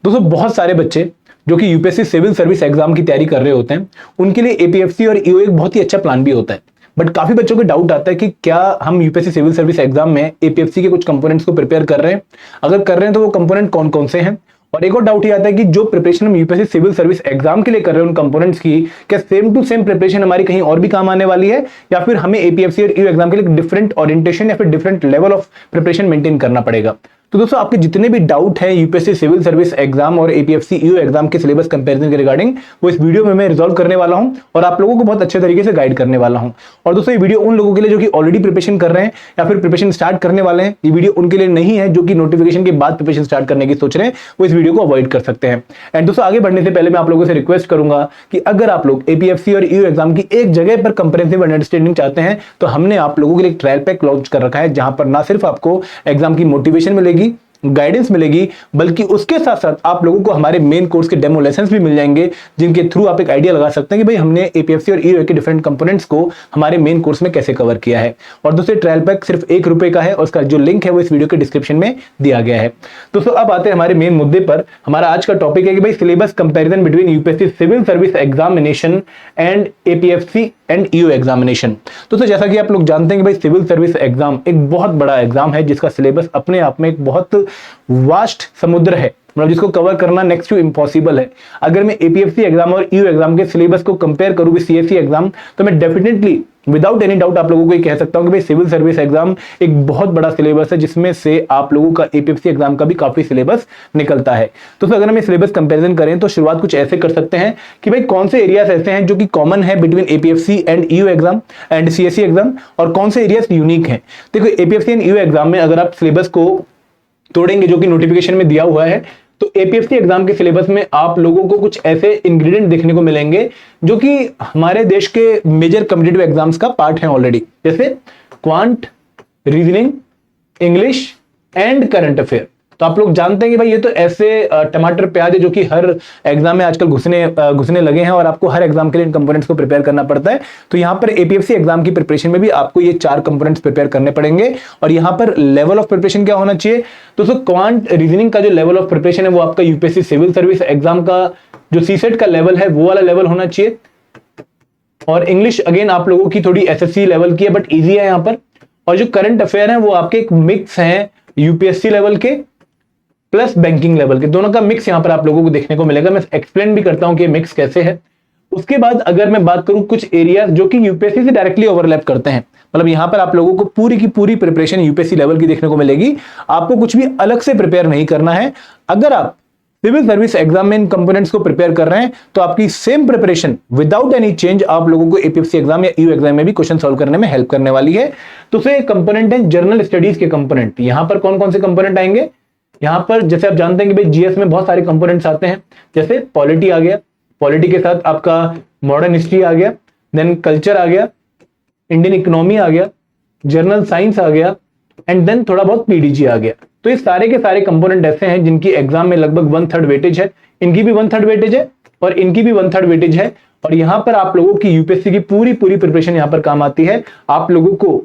दोस्तों बहुत सारे बच्चे जो कि यूपीएससी सिविल सर्विस एग्जाम की तैयारी कर रहे होते हैं, उनके लिए एपीएफसी और ईओ एक बहुत ही अच्छा प्लान भी होता है। बट काफी बच्चों को डाउट आता है कि क्या हम यूपीएससी सिविल सर्विस एग्जाम में एपीएफसी के कुछ कंपोनेंट्स को प्रिपेयर कर रहे हैं, अगर कर रहे हैं तो वो कंपोनेंट कौन कौन से हैं। और एक और डाउट ये आता है कि जो प्रिपरेशन हम यूपीएससी सिविल सर्विस एग्जाम के लिए कर रहे हैं उन कंपोनेंट्स की, क्या सेम टू सेम प्रिपरेशन हमारी कहीं और भी काम आने वाली है, या फिर हमें एपीएफसी और ईओ एग्जाम के लिए डिफरेंट ओरिएंटेशन या फिर different level of preparation maintain करना पड़ेगा। तो दोस्तों आपके जितने भी डाउट हैं यूपीएससी सिविल सर्विस एग्जाम और एपीएफसी ईओ एग्जाम के सिलेबस कंपैरिजन के रिगार्डिंग, वो इस वीडियो में मैं रिजॉल्व करने वाला हूं और आप लोगों को बहुत अच्छे तरीके से गाइड करने वाला हूं। और दोस्तों ये वीडियो उन लोगों के लिए जो कि ऑलरेडी प्रिपरेशन कर रहे हैं या फिर प्रिपरेशन स्टार्ट करने वाले हैं, ये वीडियो उनके लिए नहीं है जो कि नोटिफिकेशन के बाद प्रिपरेशन स्टार्ट करने की सोच रहे हैं, वो इस वीडियो को अवॉइड कर सकते हैं। एंड दोस्तों आगे बढ़ने से पहले मैं आप लोगों से रिक्वेस्ट करूंगा कि अगर आप लोग एपीएफसी और ईओ एग्जाम की एक जगह पर कंप्रेहेंसिव अंडरस्टैंडिंग चाहते हैं तो हमने आप लोगों के लिए एक ट्रायल पैक लॉन्च कर रखा है, जहां पर ना सिर्फ आपको एग्जाम की मोटिवेशन मिलेगी, गाइडेंस मिलेगी, बल्कि उसके साथ साथ आप लोगों को हमारे मेन कोर्स के डेमो लेसन्स भी मिल जाएंगे, जिनके थ्रू आप एक आइडिया लगा सकते हैं कि भाई हमने एपीएफसी और ईओ के डिफरेंट कंपोनेंट्स को हमारे मेन कोर्स में कैसे कवर किया है। और दोस्तों ट्रायल पैक सिर्फ ₹1 का है और उसका जो लिंक है वो इस वीडियो के डिस्क्रिप्शन में दिया गया है। दोस्तों अब आते हैं हमारे मेन मुद्दे पर। हमारा आज का टॉपिक है कि भाई syllabus comparison between UPSC civil service examination and APFC and EO examination. दोस्तों जैसा कि आप लोग जानते हैं कि भाई सिविल सर्विस एग्जाम एक बहुत बड़ा एग्जाम है, जिसका सिलेबस अपने आप में एक बहुत वास्ट समुद्र है, मतलब जिसको कवर करना नेक्स्ट टू इम्पॉसिबल है। अगर मैं एपीएफसी एग्जाम और ईओ एग्जाम के सिलेबस को कंपेयर करूं विद सीएससी एग्जाम, तो मैं डेफिनेटली विदाउट एनी डाउट आप लोगों को ये कह सकता हूं कि भाई सिविल सर्विस एग्जाम एक बहुत बड़ा सिलेबस है, जिसमें से आप लोगों का एपीएफसी एग्जाम का भी काफी सिलेबस निकलता है। तो अगर हम सिलेबस कंपैरिजन करें तो शुरुआत कुछ ऐसे कर सकते हैं कि भाई कौन से एरियाज ऐसे हैं जो कि कॉमन है between APFC and EO exam and CSC exam, और कौन से एरियाज यूनिक हैं। देखो एपीएफसी एंड ईओ एग्जाम में अगर आप सिलेबस को तोड़ेंगे जो कि नोटिफिकेशन में दिया हुआ है, तो एपीएफसी एग्जाम के सिलेबस में आप लोगों को कुछ ऐसे इंग्रेडिएंट देखने को मिलेंगे जो कि हमारे देश के मेजर कॉम्पिटिटिव एग्जाम्स का पार्ट है ऑलरेडी, जैसे quant, reasoning, English and current affair. तो आप लोग जानते हैं कि भाई ये तो ऐसे टमाटर प्याज है जो कि हर एग्जाम में आजकल घुसने लगे हैं और आपको हर एग्जाम के लिए इन कंपोनेंट्स को प्रिपेयर करना पड़ता है। तो यहां पर एपीएफसी एग्जाम की प्रिपरेशन में भी आपको ये 4 कंपोनेंट्स प्रिपेयर करने पड़ेंगे। और यहां पर लेवल ऑफ प्रिपरेशन क्या होना चाहिए दोस्तों, क्वांट रीजनिंग का जो लेवल ऑफ प्रिपरेशन है वो आपका यूपीएससी सिविल सर्विस एग्जाम का जो सीसेट का लेवल है वो वाला लेवल होना चाहिए। और इंग्लिश अगेन आप लोगों की थोड़ी एसएससी लेवल की है बट ईजी है यहां पर। और जो करंट अफेयर है वो आपके एक मिक्स है यूपीएससी लेवल के प्लस बैंकिंग लेवल के, दोनों का मिक्स यहां पर आप लोगों को देखने को मिलेगा। मैं एक्सप्लेन भी करता हूं कि मिक्स कैसे है। उसके बाद अगर मैं बात करूं कुछ एरिया जो कि यूपीएससी से डायरेक्टली ओवरलैप करते हैं, मतलब यहां पर आप लोगों को पूरी की पूरी प्रिपरेशन यूपीएससी लेवल की देखने को मिलेगी, आपको कुछ भी अलग से प्रिपेयर नहीं करना है। अगर आप सिविल सर्विस एग्जाम में इन कंपोनेंट्स को प्रिपेयर कर रहे हैं तो आपकी same preparation without any change आप लोगों को एपीएफसी एग्जाम या ईओ एग्जाम में भी क्वेश्चन सॉल्व करने में हेल्प करने वाली है। तो से कंपोनेंट है जर्नल स्टडीज के कंपोनेंट। यहां पर कौन कौन से कंपोनेंट आएंगे, यहां पर जैसे आप जानते हैं कि भाई जीएस में बहुत सारे कंपोनेंट्स आते हैं, जैसे पॉलिटी आ गया, पॉलिटी के साथ आपका मॉडर्न हिस्ट्री आ गया, देन कल्चर आ गया, इंडियन इकोनॉमी आ गया, जर्नल साइंस आ गया एंड देन थोड़ा बहुत पीडीजी आ गया। तो ये सारे के सारे कंपोनेंट ऐसे हैं जिनकी एग्जाम में लगभग 1/3 वेटेज है, इनकी भी 1/3 वेटेज है और इनकी भी 1/3 वेटेज है। और यहां पर आप लोगों की यूपीएससी की पूरी प्रिपरेशन यहां पर काम आती है। आप लोगों को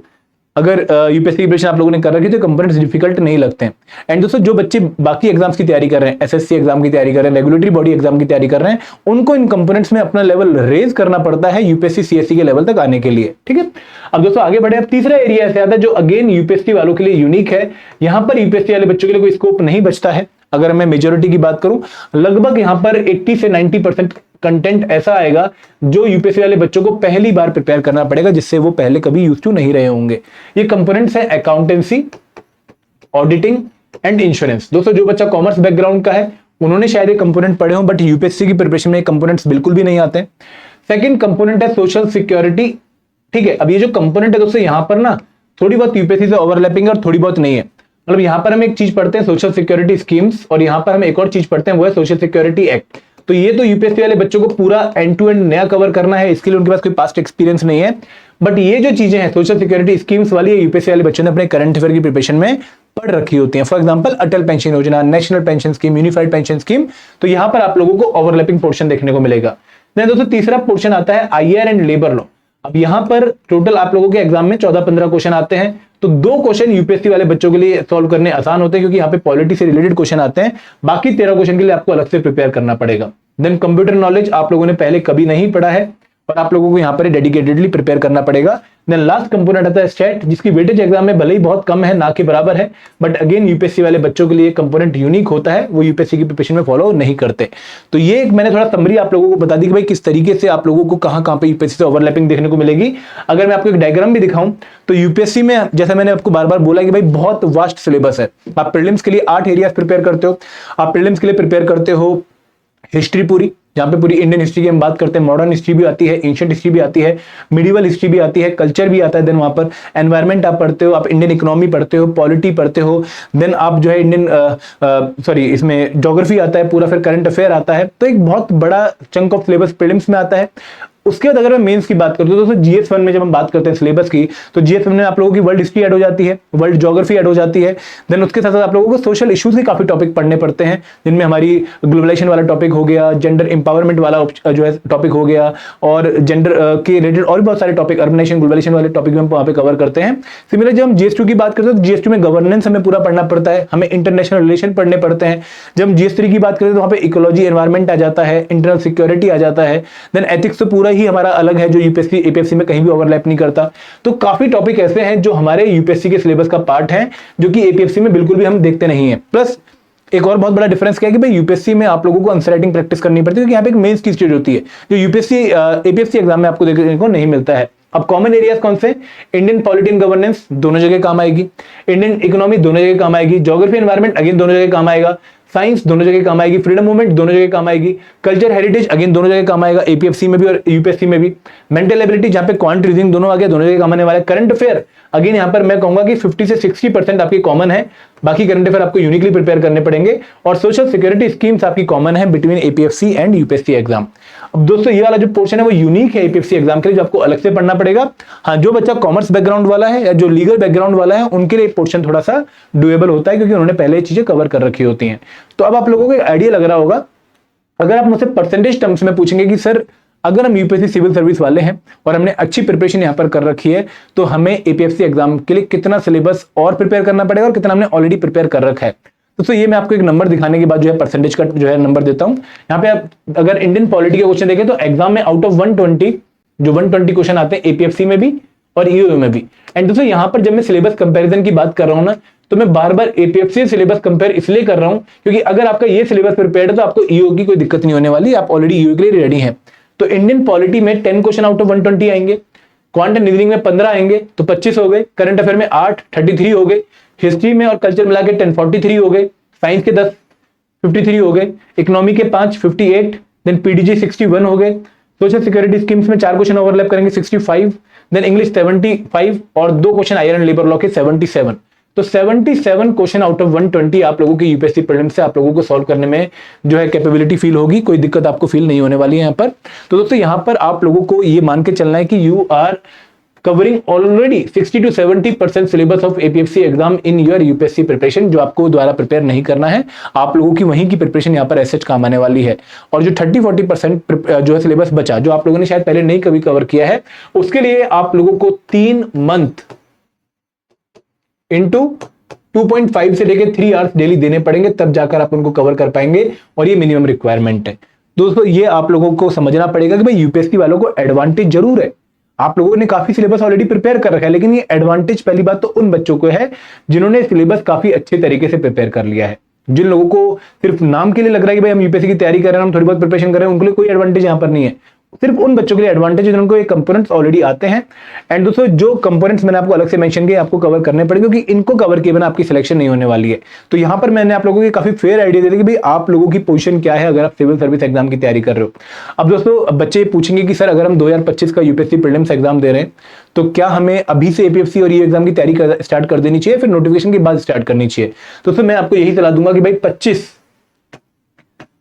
अगर यूपीएससी की प्रिपरेशन आप लोगों ने कर रखी है तो कंपोनेंट्स डिफिकल्ट नहीं लगते हैं। एंड दोस्तों जो बच्चे बाकी एग्जाम्स की तैयारी कर रहे हैं, एसएससी एग्जाम की तैयारी कर रहे हैं, रेगुलेटरी बॉडी एग्जाम की तैयारी कर रहे हैं, उनको इन कंपोनेंट्स में अपना लेवल रेज करना पड़ता है यूपीएससी सीएससी के लेवल तक आने के लिए। ठीक है, अब दोस्तों आगे बढ़े। अब तीसरा एरिया ऐसे आता है जो अगेन यूपीएससी वालों के लिए यूनिक है। यहां पर यूपीएससी वाले बच्चों के लिए कोई स्कोप नहीं बचता है। अगर मैं मेजोरिटी की बात करूं, लगभग यहां पर 80 से 90% कंटेंट ऐसा आएगा जो यूपीएससी वाले बच्चों को पहली बार प्रिपेयर करना पड़ेगा, जिससे वो पहले कभी यूज टू नहीं रहे होंगे। ये कंपोनेंट्स है अकाउंटेंसी, ऑडिटिंग एंड इंश्योरेंस। दोस्तों जो बच्चा कॉमर्स बैकग्राउंड का है उन्होंने शायद ये कंपोनेंट पढ़े हो, बट यूपीएससी की प्रिपरेशन में कंपोनेंट्स बिल्कुल भी नहीं आते। सेकंड कंपोनेंट है सोशल सिक्योरिटी। ठीक है, अब ये जो कंपोनेंट है दोस्तों यहां पर ना थोड़ी बहुत यूपीएससी से ओवरलैपिंग और थोड़ी बहुत नहीं है। मतलब यहां पर हम एक चीज पढ़ते हैं सोशल सिक्योरिटी स्कीम्स और यहां पर हम एक और चीज पढ़ते हैं वो है सोशल सिक्योरिटी एक्ट। तो ये तो यूपीएससी वाले बच्चों को पूरा एंड टू एंड नया कवर करना है, इसके लिए उनके पास कोई पास्ट एक्सपीरियंस नहीं है। बट ये जो चीजें हैं सोशल सिक्योरिटी स्कीम्स वाली, यूपीएससी वाले बच्चों ने अपने करंट अफेयर की प्रिपरेशन में पढ़ रखी होती है। फॉर एग्जांपल अटल पेंशन योजना, national pension scheme, unified pension scheme. तो यहां पर आप लोगों को ओवरलैपिंग पोर्शन देखने को मिलेगा। दोस्तों तीसरा पोर्शन आता है आईआर एंड लेबर लॉ। अब यहां पर टोटल आप लोगों के एग्जाम में 14-15 क्वेश्चन आते हैं, तो 2 क्वेश्चन यूपीएससी वाले बच्चों के लिए सॉल्व करने आसान होते हैं क्योंकि यहाँ पे पॉलिटी से रिलेटेड क्वेश्चन आते हैं। बाकी 13 क्वेश्चन के लिए आपको अलग से प्रिपेयर करना पड़ेगा। देन कंप्यूटर नॉलेज आप लोगों ने पहले कभी नहीं पढ़ा है और आप लोगों को यहाँ पर डेडिकेटेडली प्रिपेयर करना पड़ेगा। देन लास्ट कंपोनेंट आता है स्टैट, जिसकी वेटेज एग्जाम में भले ही बहुत कम है, ना के बराबर है, बट अगेन यूपीएससी वाले बच्चों के लिए कंपोनेंट यूनिक होता है, वो यूपीएससी की प्रिपरेशन में फॉलो नहीं करते। तो ये एक मैंने थोड़ा समरी आप लोगों को बता दी कि भाई किस तरीके से आप लोगों को कहां पे यूपीएससी से ओवरलैपिंग देखने को मिलेगी। अगर मैं आपको एक डायग्राम भी दिखाऊं तो यूपीएससी में जैसा मैंने आपको बार बार बोला कि भाई बहुत वास्ट सिलेबस है। आप प्रीलिम्स के लिए 8 एरियाज प्रिपेयर करते हो। आप प्रीलिम्स के लिए प्रिपेयर करते हो हिस्ट्री पूरी, जहां पे पूरी इंडियन हिस्ट्री की हम बात करते हैं, मॉडर्न हिस्ट्री भी आती है, एंशिएंट हिस्ट्री भी आती है, मिडिवल हिस्ट्री भी आती है, कल्चर भी आता है। देन वहां पर एनवायरमेंट आप पढ़ते हो, आप इंडियन इकोनॉमी पढ़ते हो, पॉलिटी पढ़ते हो, देन आप जो है इंडियन इसमें ज्योग्राफी आता है पूरा, फिर करंट अफेयर आता है। तो एक बहुत बड़ा चंक ऑफ सिलेबस प्रीलिम्स में आता है। उसके बाद अगर मैं मेंस की बात करूं तो दोस्तों जीएस 1 में जब हम बात करते हैं सिलेबस की, तो जीएस 1 में आप लोगों की वर्ल्ड हिस्ट्री ऐड हो जाती है, वर्ल्ड ज्योग्राफी ऐड हो जाती है। देन उसके साथ साथ आप लोगों को सोशल इश्यूज के काफी टॉपिक पढ़ने पड़ते हैं, जिनमें हमारी ग्लोबलाइजेशन वाला टॉपिक हो गया, जेंडर एम्पावरमेंट वाला जो है टॉपिक हो गया, और जेंडर के रिलेटेड और भी बहुत सारे टॉपिक, अर्बनाइजेशन ग्लोबलाइजेशन वाले टॉपिक में हम वहां पे कवर करते हैं। सिमिलर जब हम जीएस2 की बात करते हैं तो जीएस2 में गवर्नेंस हमें पूरा पढ़ना पड़ता है, हमें इंटरनेशनल रिलेशन पढ़ने पड़ते हैं। जब हम जीएस3 की बात करते हैं तो वहां पे इकोलॉजी एनवायरमेंट आ जाता है, इंटरनल सिक्योरिटी आ जाता है। देन एथिक्स तो पूरा ही हमारा अलग है, जो यूपीएससी एपीएफसी में कहीं भी ओवरलैप नहीं करता। तो काफी टॉपिक ऐसे हैं जो हमारे यूपीएससी के सिलेबस का पार्ट है, जो कि एपीएफसी में बिल्कुल भी हम देखते नहीं है। प्लस एक और बहुत बड़ा डिफरेंस क्या है कि भाई यूपीएससी में आप लोगों को आंसर राइटिंग प्रैक्टिस करनी पड़ती है, क्योंकि यहाँ पे एक मेंस की स्टेज होती है, जो यूपीएससी एपीएफसी एग्जाम में आपको देखने को नहीं मिलता है। अब कॉमन एरियाज कौन से? इंडियन पॉलिटी एंड गवर्नेंस दोनों जगह काम आएगी, इंडियन इकोनॉमी दोनों जगह काम आएगी, ज्योग्राफी एनवायरमेंट अगेन दोनों जगह काम आएगा, साइंस दोनों जगह काम आएगी, फ्रीडम मूवमेंट दोनों जगह काम आएगी, कल्चर हेरिटेज अगेन दोनों जगह काम आएगा, एपीएफसी में भी और यूपीएससी में भी। मेंटल एबिलिटी जहां पे क्वांट रीजनिंग दोनों आ गया, दोनों जगह काम आने वाला है। करंट अफेयर अगेन यहां पर मैं कहूंगा कि 50 से 60% आपकी कॉमन है, बाकी करंट अफेयर आपको यूनिकली प्रिपेयर करने पड़ेंगे। और सोशल सिक्योरिटी स्कीम्स आपकी कॉमन है between APFC and UPSC exam. अब दोस्तों ये वाला जो पोर्शन है वो यूनिक है एपीएफसी एग्जाम के लिए, जो आपको अलग से पढ़ना पड़ेगा। हाँ, जो बच्चा कॉमर्स बैकग्राउंड वाला है या जो लीगल बैकग्राउंड वाला है उनके लिए पोर्शन थोड़ा सा डुएबल होता है, क्योंकि उन्होंने पहले चीजें कवर कर रखी होती हैं। तो अब आप लोगों को एक आइडिया लग रहा होगा, अगर आप मुझसे परसेंटेज टर्म्स में पूछेंगे कि सर अगर हम यूपीएससी सिविल सर्विस वाले हैं और हमने अच्छी प्रिपरेशन यहां पर कर रखी है, तो हमें एपीएफसी एग्जाम के लिए कितना सिलेबस और प्रिपेयर करना पड़ेगा और कितना हमने ऑलरेडी प्रिपेयर कर रखा है। दोस्तों ये मैं आपको एक नंबर दिखाने के बाद जो है परसेंटेज का जो है नंबर देता हूं। यहाँ पे आप अगर इंडियन पॉलिटी के क्वेश्चन देखें तो एग्जाम में आउट ऑफ 120 जो 120 क्वेश्चन आते हैं एपीएफसी में भी और ईओयू में भी। एंड दोस्तों यहाँ पर जब मैं सिलेबस कंपैरिजन की बात कर रहा हूं ना, तो मैं बार बार एपीएफसी सिलेबस कंपेयर इसलिए कर रहा हूं क्योंकि अगर आपका ये सिलेबस प्रिपेयर्ड है तो आपको ईओ की कोई दिक्कत नहीं होने वाली, आप ऑलरेडी ईओ के लिए रेडी हैं। तो इंडियन पॉलिटी में 10 क्वेश्चन आउट ऑफ 120 आएंगे, क्वांट एंड रीजनिंग में 15 आएंगे तो 25 हो गए, करंट अफेयर में 8 33 हो गए, हिस्ट्री में और कल्चर मिला के 10 43 हो गए, साइंस के 10 53 हो गए, इकोनॉमी के 5 58, देन पीडीजी 61 हो गए, सोशल सिक्योरिटी स्कीम्स में 4 क्वेश्चन ओवरलैप करेंगे 65, देन इंग्लिश 75 और 2 क्वेश्चन आयरन लेबर लॉ के 77। तो 77 क्वेश्चन आउट ऑफ 120 आप लोगों की यूपीएससी प्रीलिम्स से आप लोगों को सॉल्व करने में जो है कैपेबिलिटी फील होगी, कोई दिक्कत आपको फील नहीं होने वाली है यहाँ पर। तो दोस्तों यहाँ पर आप लोगों को ये मान के चलना है कि you are covering already 60 to 70% syllabus of APFC exam in your UPSC preparation, जो आपको द्वारा प्रिपेयर नहीं करना है। आप लोगों की वहीं की प्रिपरेशन यहाँ पर ऐसे काम आने वाली है। और जो 30-40% जो है सिलेबस बचा, जो आप लोगों ने शायद पहले नहीं कभी कवर किया है, उसके लिए आप लोगों को 3 मंथ इंटू 2.5 से लेकर 3 आवर्स डेली देने पड़ेंगे, तब जाकर आप उनको कवर कर पाएंगे, और ये मिनिमम रिक्वायरमेंट है। दोस्तों ये आप लोगों को समझना पड़ेगा कि भाई यूपीएससी वालों को एडवांटेज जरूर है, आप लोगों ने काफी सिलेबस ऑलरेडी प्रिपेयर कर रखा है, लेकिन ये एडवांटेज पहली बात तो उन बच्चों को है जिन्होंने सिलेबस काफी अच्छे तरीके से प्रिपेयर कर लिया है। जिन लोगों को सिर्फ नाम के लिए लग रहा है कि भाई हम यूपीएससी की तैयारी कर रहे हैं, हम थोड़ी बहुत प्रिपरेशन कर रहे हैं, उनके लिए कोई एडवांटेज यहाँ पर नहीं है। सिर्फ उन बच्चों के लिए एडवांटेज है जिनको ये कंपोनेंट्स ऑलरेडी आते हैं। एंड दोस्तों जो कंपोनेंट्स मैंने आपको अलग से मेंशन किए आपको कवर करने पड़ेंगे, क्योंकि इनको कवर किए बिना आपकी सिलेक्शन नहीं होने वाली है। तो यहाँ पर मैंने आप लोगों को काफी फेयर आइडिया दे दिया कि भाई आप लोगों की पोजीशन क्या है अगर आप सिविल सर्विस एग्जाम की तैयारी कर रहे हो। अब दोस्तों बच्चे पूछेंगे कि सर अगर हम 2025 का यूपीएससी प्रीलिम्स एग्जाम दे रहे हैं तो क्या हमें अभी से एपीएफसी और ये एग्जाम की तैयारी स्टार्ट कर देनी चाहिए, फिर नोटिफिकेशन के बाद स्टार्ट करनी चाहिए? तो मैं आपको यही सलाह दूंगा कि भाई 25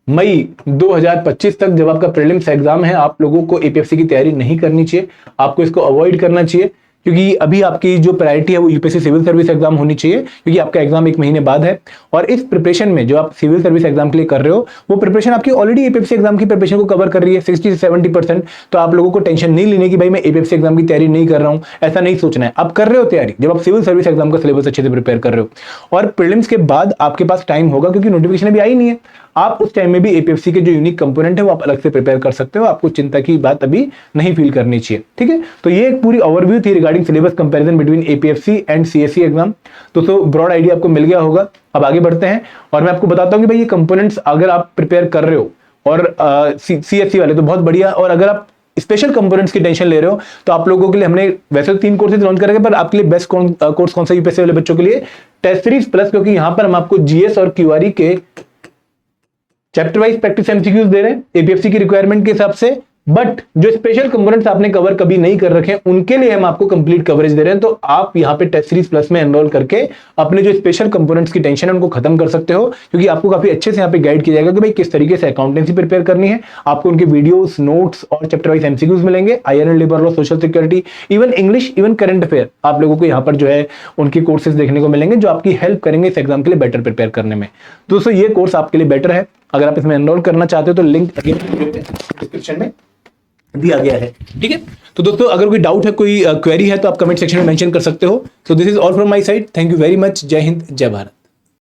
मई 2025 तक जब आपका प्रीलिम्स एग्जाम है, आप लोगों को एपीएफसी की तैयारी नहीं करनी चाहिए, आपको इसको अवॉइड करना चाहिए, क्योंकि अभी आपकी जो प्रायोरिटी है वो यूपीएससी सिविल सर्विस एग्जाम होनी चाहिए, क्योंकि आपका एग्जाम 1 महीने बाद है। और इस प्रिपरेशन में जो आप सिविल सर्विस एग्जाम के लिए कर रहे हो, वो प्रिपरेशन आपकी ऑलरेडी एपीएफसी एग्जाम की प्रिपरेशन को कवर कर रही है 60 से 70%। तो आप लोगों को टेंशन नहीं लेने की भाई मैं एपीएफसी एग्जाम की तैयारी नहीं कर रहा हूं, ऐसा नहीं सोचना है। आप कर रहे हो तैयारी जब आप सिविल सर्विस एग्जाम का सिलेबस अच्छे से प्रिपेयर कर रहे हो। और प्रीलिम्स के बाद आपके पास टाइम होगा, क्योंकि नोटिफिकेशन अभी आई नहीं है, आप उस टाइम में भी एपीएफसी के जो यूनिक कंपोनेंट है वो आप अलग से प्रिपेयर कर सकते हो। आपको चिंता की बात अभी नहीं फील करनी चाहिए, ठीक है। तो ये एक पूरी ओवरव्यू थी regarding syllabus comparison between APFC and CSC exam. तो ब्रॉड आइडिया आपको मिल गया होगा। अब आगे बढ़ते हैं और मैं आपको बताता हूं कि भाई ये कंपोनेंट्स अगर आप प्रिपेयर कर रहे हो और सीएससी वाले तो बहुत बढ़िया, और अगर आप स्पेशल कंपोनेंट्स की टेंशन ले रहे हो तो आप लोगों के लिए हमने वैसे तो 3 कोर्सेज लॉन्च करेंगे, पर आपके लिए बेस्ट कोर्स कौन सा यूपीएससी वाले बच्चों के लिए, टेस्ट सीरीज प्लस, क्योंकि यहां पर हम आपको जीएस और क्यूआरई के चैप्टर वाइज प्रैक्टिस एमसीक्यूज दे रहे हैं एपीएफसी की रिक्वायरमेंट के हिसाब से। बट जो स्पेशल कंपोनेंट्स आपने कवर कभी नहीं कर रखे हैं उनके लिए हम आपको कंप्लीट कवरेज दे रहे हैं। तो आप यहां पे टेस्ट सीरीज प्लस में एनरोल करके अपने जो स्पेशल कंपोनेंट्स की टेंशन है उनको खत्म कर सकते हो, क्योंकि आपको काफी अच्छे से यहां पे गाइड किया जाएगा कि भाई किस तरीके से अकाउंटेंसी प्रिपेयर करनी है। आपको उनके वीडियोस, नोट्स और चैप्टर वाइज एमसीक्यूज मिलेंगे, IRL, labour law, social security, even English, even current affair. आप लोगों को यहाँ पर जो है उनके कोर्सेज देखने को मिलेंगे जो आपकी हेल्प करेंगे इस एग्जाम के लिए बेटर प्रिपेयर करने में। दोस्तों ये कोर्स आपके लिए बेटर है, अगर आप इसमें एनरोल करना चाहते हो तो लिंक डिस्क्रिप्शन में दिया गया है, ठीक है। तो दोस्तों अगर कोई डाउट है, कोई क्वेरी है तो आप कमेंट सेक्शन में मेंशन कर सकते हो। So this is all from my side, thank you very much, जय हिंद, जय भारत।